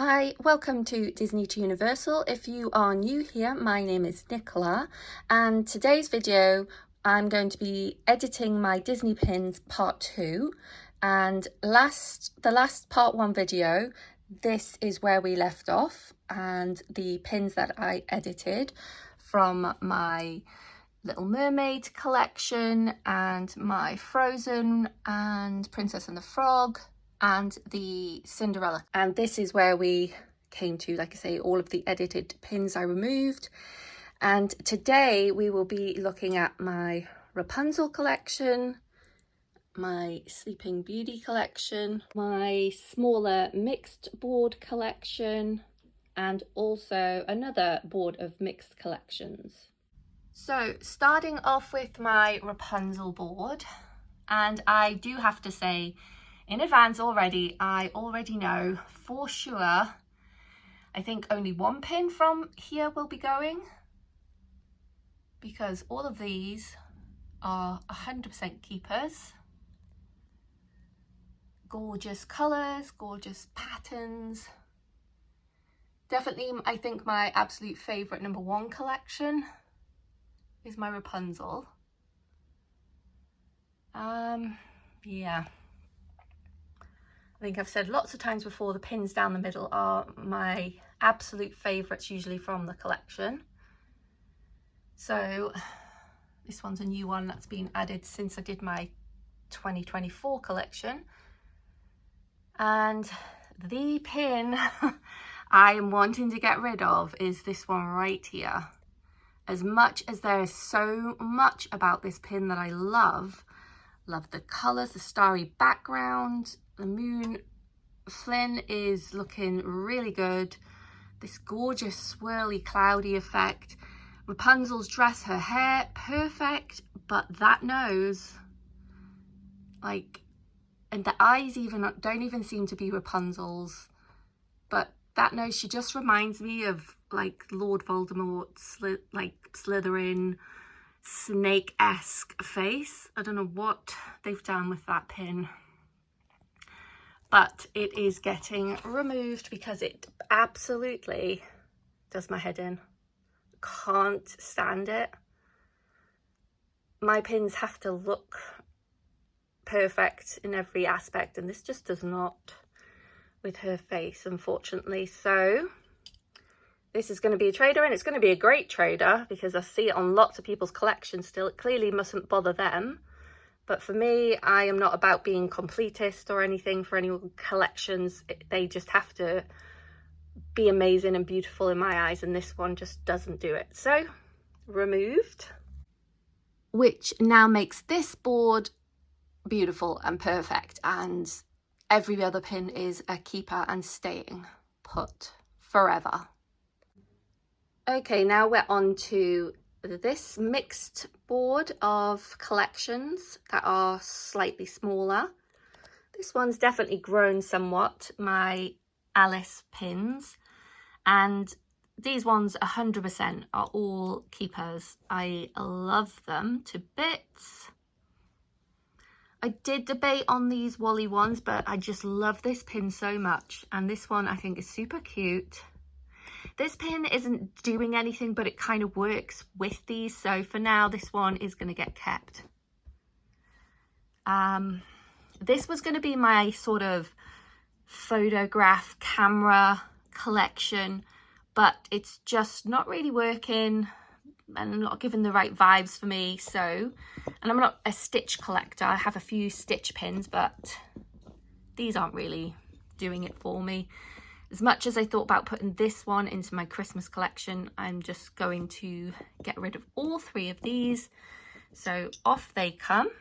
Hi, welcome to Disney to Universal. If you are new here, my name is Nicola, and today's video I'm going to be editing my Disney pins part 2, and the last part 1 video, this is where we left off, and the pins that I edited from my Little Mermaid collection and my Frozen and Princess and the Frog and the Cinderella. And this is where we came to, like I say, all of the edited pins I removed. And today we will be looking at my Rapunzel collection, my Sleeping Beauty collection, my smaller mixed board collection, and also another board of mixed collections. So starting off with my Rapunzel board, and I do have to say in advance already, I already know for sure, I think only one pin from here will be going, because all of these are 100% keepers. Gorgeous colours, gorgeous patterns. Definitely, I think my absolute favourite #1 collection is my Rapunzel. Yeah. I think I've said lots of times before, the pins down the middle are my absolute favourites, usually from the collection. So this one's a new one that's been added since I did my 2024 collection. And the pin I am wanting to get rid of is this one right here. As much as there is so much about this pin that I love the colours, the starry background, the moon. Flynn is looking really good. This gorgeous swirly cloudy effect. Rapunzel's dress, her hair, perfect, but that nose, like, and the eyes don't even seem to be Rapunzel's, but that nose, she just reminds me of like Lord Voldemort, like Slytherin, snake-esque face. I don't know what they've done with that pin, but it is getting removed because it absolutely does my head in. Can't stand it. My pins have to look perfect in every aspect, and this just does not with her face, unfortunately. So this is going to be a trader, and it's going to be a great trader because I see it on lots of people's collections still. It clearly mustn't bother them. But for me, I am not about being completist or anything for any collections. They just have to be amazing and beautiful in my eyes, and this one just doesn't do it. So, removed. Which now makes this board beautiful and perfect, and every other pin is a keeper and staying put forever. Okay, now we're on to this mixed board of collections that are slightly smaller. This one's definitely grown somewhat, my Alice pins, and these ones 100% are all keepers. I love them to bits. I did debate on these Wally ones, but I just love this pin so much, and this one I think is super cute. This pin isn't doing anything, but it kind of works with these. So for now, this one is going to get kept. This was going to be my sort of photograph camera collection, but it's just not really working and not giving the right vibes for me. So, and I'm not a stitch collector. I have a few stitch pins, but these aren't really doing it for me. As much as I thought about putting this one into my Christmas collection, I'm just going to get rid of all 3 of these. So off they come.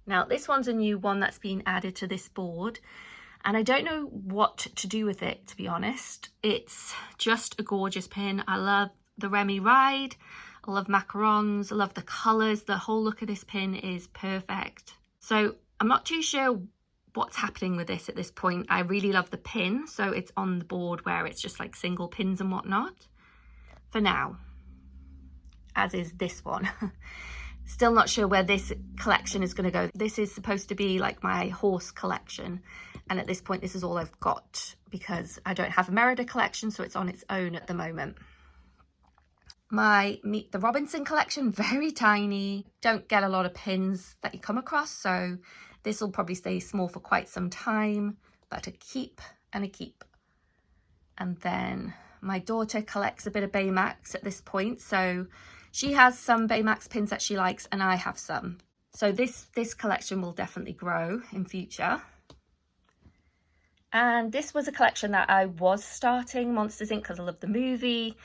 Now this one's a new one that's been added to this board, and I don't know what to do with it, to be honest. It's just a gorgeous pin. I love the Remy ride. I love macarons. I love the colours. The whole look of this pin is perfect. So I'm not too sure what's happening with this at this point. I really love the pin, so it's on the board where it's just like single pins and whatnot for now, as is this one. Still not sure where this collection is going to go. This is supposed to be like my horse collection, and at this point this is all I've got because I don't have a Merida collection, so it's on its own at the moment. My Meet the Robinson collection, very tiny, don't get a lot of pins that you come across, so this will probably stay small for quite some time, but a keep and a keep. And then my daughter collects a bit of Baymax at this point, so she has some Baymax pins that she likes and I have some. So this collection will definitely grow in future. And this was a collection that I was starting, Monsters Inc, because I love the movie.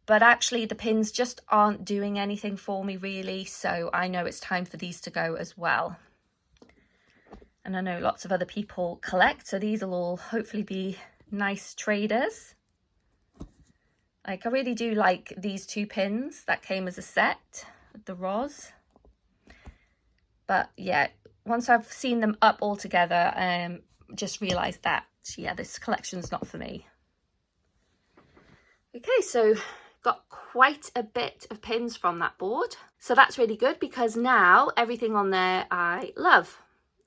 But actually the pins just aren't doing anything for me really, so I know it's time for these to go as well. And I know lots of other people collect, so these will all hopefully be nice traders. Like, I really do like these two pins that came as a set with the Roz. But yeah, once I've seen them up all together, just realised that, yeah, this collection's not for me. Okay, so got quite a bit of pins from that board. So that's really good because now everything on there I love,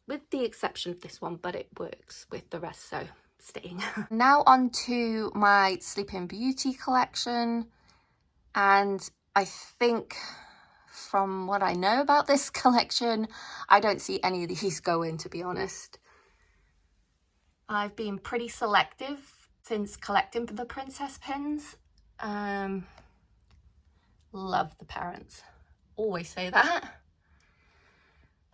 with the exception of this one, but it works with the rest, so staying. Now on to my Sleeping Beauty collection. And I think from what I know about this collection, I don't see any of these going, to be honest. I've been pretty selective since collecting the princess pins. Love the parents, always say that.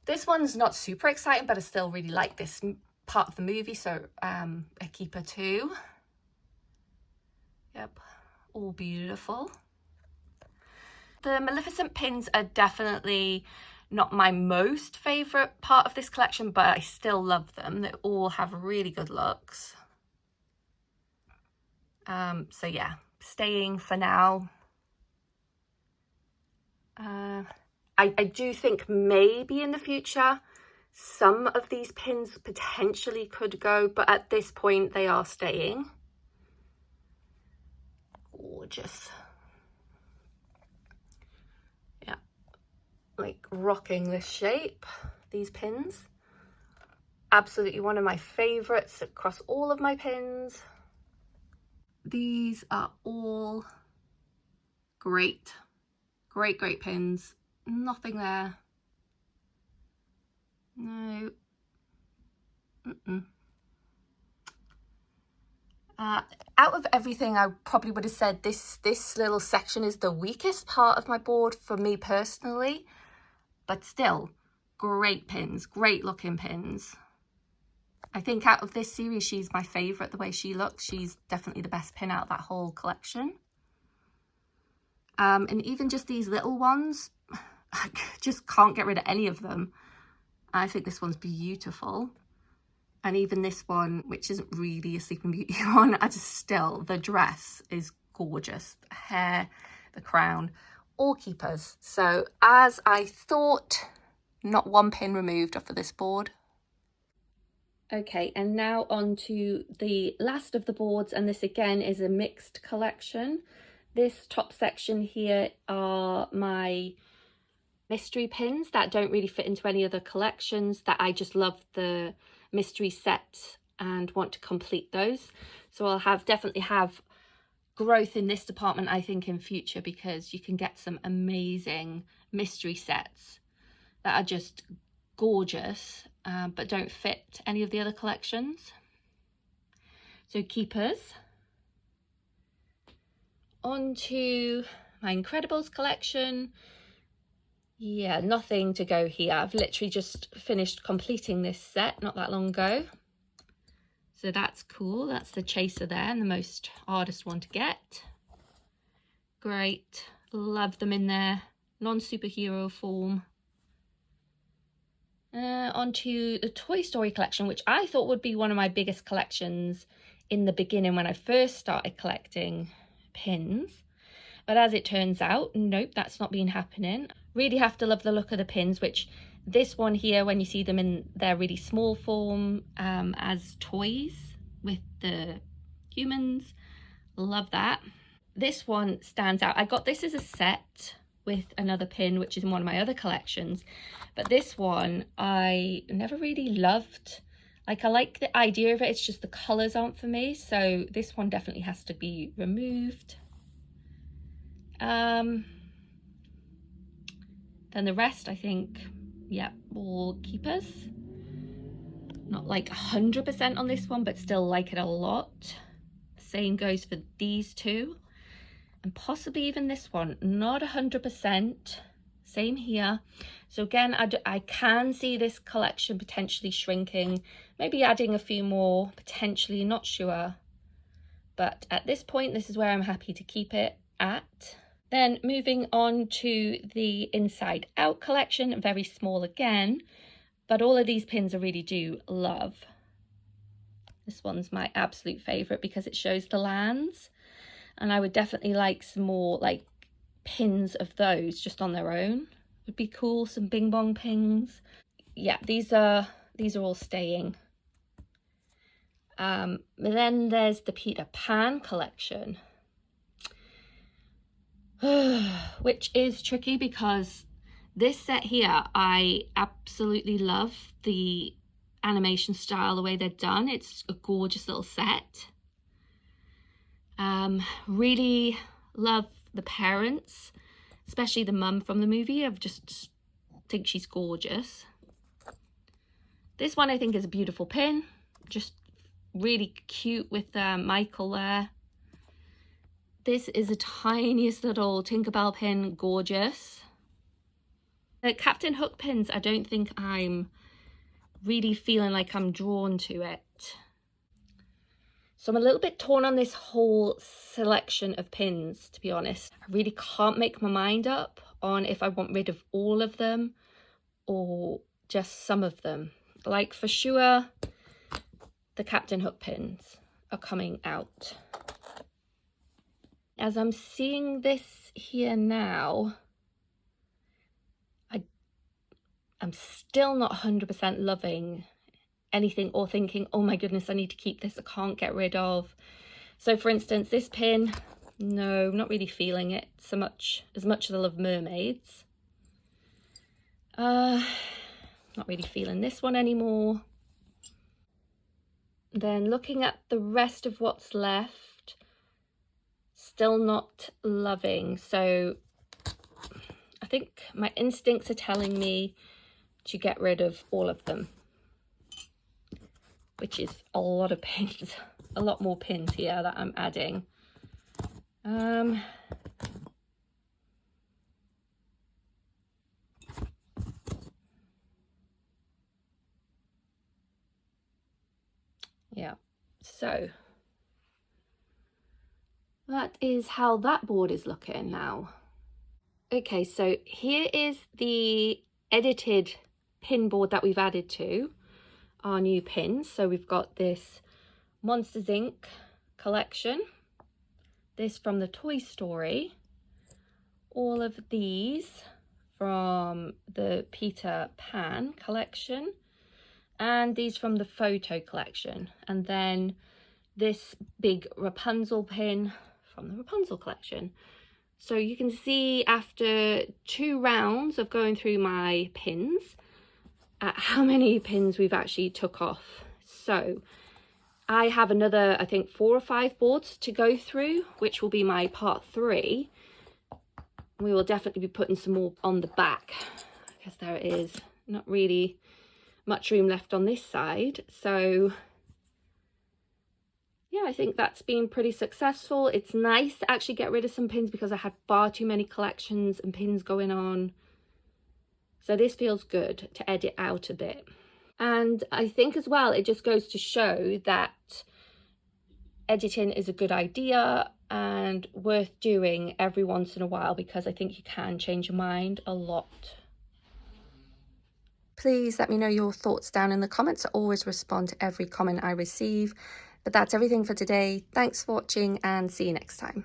This one's not super exciting, but I still really like this part of the movie, so a keeper too. Yep, all beautiful. The Maleficent pins are definitely not my most favorite part of this collection, but I still love them. They all have really good looks. So yeah, staying for now. I do think maybe in the future some of these pins potentially could go, but at this point they are staying. Gorgeous. Yeah, like rocking this shape, these pins. Absolutely one of my favorites across all of my pins. These are all great pins. Nothing there. No. Out of everything, I probably would have said this little section is the weakest part of my board for me personally, but still great pins, great looking pins. I think out of this series, she's my favorite. The way she looks, she's definitely the best pin out of that whole collection. And even just these little ones, I just can't get rid of any of them. I think this one's beautiful. And even this one, which isn't really a Sleeping Beauty one, the dress is gorgeous. The hair, the crown, all keepers. So as I thought, not one pin removed off of this board. Okay, and now on to the last of the boards, and this again is a mixed collection. This top section here are my mystery pins that don't really fit into any other collections, that I just love the mystery set and want to complete those. So I'll definitely have growth in this department, I think, in future, because you can get some amazing mystery sets that are just gorgeous, but don't fit any of the other collections. So keepers. On to my Incredibles collection. Yeah, nothing to go here. I've literally just finished completing this set not that long ago. So that's cool. That's the chaser there, and the hardest one to get. Great. Love them in their non-superhero form. Onto the Toy Story collection, which I thought would be one of my biggest collections in the beginning when I first started collecting pins. But as it turns out, nope, that's not been happening. Really have to love the look of the pins, which this one here, when you see them in their really small form as toys with the humans, love that. This one stands out. I got this as a set with another pin, which is in one of my other collections. But this one, I never really loved. Like, I like the idea of it, it's just the colours aren't for me. So this one definitely has to be removed. Then the rest, I think, yeah, will keep us. Not like 100% on this one, but still like it a lot. Same goes for these two. And possibly even this one, not 100%. Same here. So again, I can see this collection potentially shrinking, maybe adding a few more, potentially, not sure. But at this point, this is where I'm happy to keep it at. Then moving on to the Inside Out collection, very small again, but all of these pins I really do love. This one's my absolute favorite because it shows the lands. And I would definitely like some more like pins of those just on their own. Would be cool, some bing bong pins. Yeah, these are all staying. Then there's the Peter Pan collection, which is tricky because this set here, I absolutely love the animation style, the way they're done. It's a gorgeous little set. Really love the parents, especially the mum from the movie. I just think she's gorgeous. This one I think is a beautiful pin, just really cute with Michael there. This is the tiniest little Tinkerbell pin, gorgeous. The Captain Hook pins, I don't think I'm really feeling like I'm drawn to it. So I'm a little bit torn on this whole selection of pins, to be honest. I really can't make my mind up on if I want rid of all of them or just some of them. Like, for sure, the Captain Hook pins are coming out. As I'm seeing this here now, I'm still not 100% loving anything or thinking, oh my goodness, I need to keep this, I can't get rid of. So for instance, this pin, no, not really feeling it so much as I love mermaids. Not really feeling this one anymore. Then looking at the rest of what's left, still not loving. So I think my instincts are telling me to get rid of all of them, which is a lot of pins, a lot more pins here that I'm adding. Yeah, so that is how that board is looking now. Okay, so here is the edited pin board that we've added to our new pins. So we've got this Monsters Inc. collection, this from the Toy Story, all of these from the Peter Pan collection, and these from the photo collection, and then this big Rapunzel pin from the Rapunzel collection. So you can see after 2 rounds of going through my pins at how many pins we've actually took off. So I have another, I think, 4 or 5 boards to go through, which will be my part 3. We will definitely be putting some more on the back because there it is, not really much room left on this side. So yeah, I think that's been pretty successful. It's nice to actually get rid of some pins because I had far too many collections and pins going on. So this feels good to edit out a bit. And I think as well, it just goes to show that editing is a good idea and worth doing every once in a while, because I think you can change your mind a lot. Please let me know your thoughts down in the comments. I always respond to every comment I receive. But that's everything for today. Thanks for watching and see you next time.